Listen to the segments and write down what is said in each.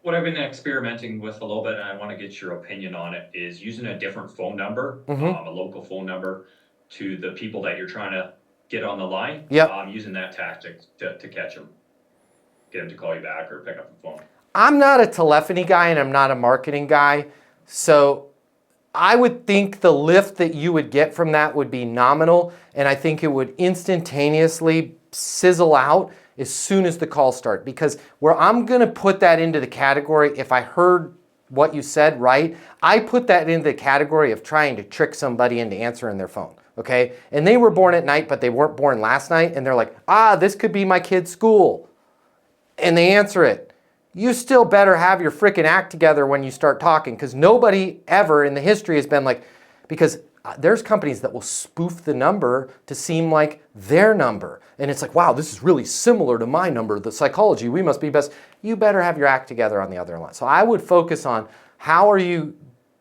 What I've been experimenting with a little bit, and I want to get your opinion on it, is using a different phone number, a local phone number, to the people that you're trying to get on the line. Yep. Using that tactic to catch them, get them to call you back or pick up the phone. I'm not a telephony guy and I'm not a marketing guy, so I would think the lift that you would get from that would be nominal, and I think it would instantaneously sizzle out as soon as the calls start. Because where I'm gonna put that into the category, if I heard what you said right, I put that into the category of trying to trick somebody into answering their phone, okay? And they were born at night, but they weren't born last night, and they're like, this could be my kid's school. And they answer it. You still better have your freaking act together when you start talking, because nobody ever in the history has been like, because there's companies that will spoof the number to seem like their number. And it's like, wow, this is really similar to my number. The psychology, we must be best. You better have your act together on the other line. So I would focus on how are you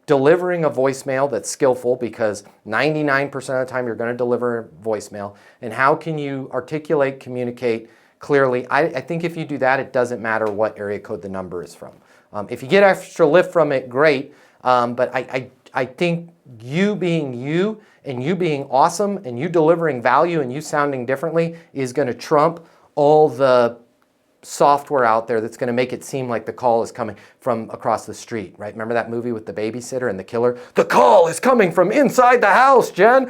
delivering a voicemail that's skillful, because 99% of the time you're going to deliver a voicemail, and how can you articulate, communicate clearly. I think if you do that, it doesn't matter what area code the number is from. If you get extra lift from it, great. But I think you being you and you being awesome and you delivering value and you sounding differently is going to trump all the software out there that's going to make it seem like the call is coming from across the street, right? Remember that movie with the babysitter and the killer? The call is coming from inside the house, Jen.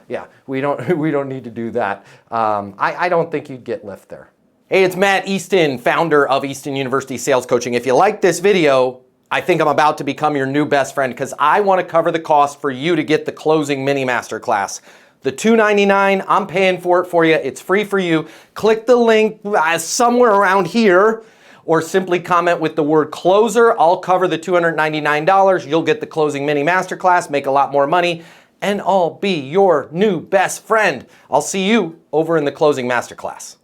Yeah, we don't need to do that. I don't think you'd get lift there. Hey, it's Matt Easton, founder of Easton University Sales Coaching. If you like this video, I think I'm about to become your new best friend, because I want to cover the cost for you to get the closing mini masterclass. The $299, I'm paying for it for you. It's free for you. Click the link somewhere around here, or simply comment with the word closer. I'll cover the $299. You'll get the closing mini masterclass, make a lot more money, and I'll be your new best friend. I'll see you over in the closing masterclass.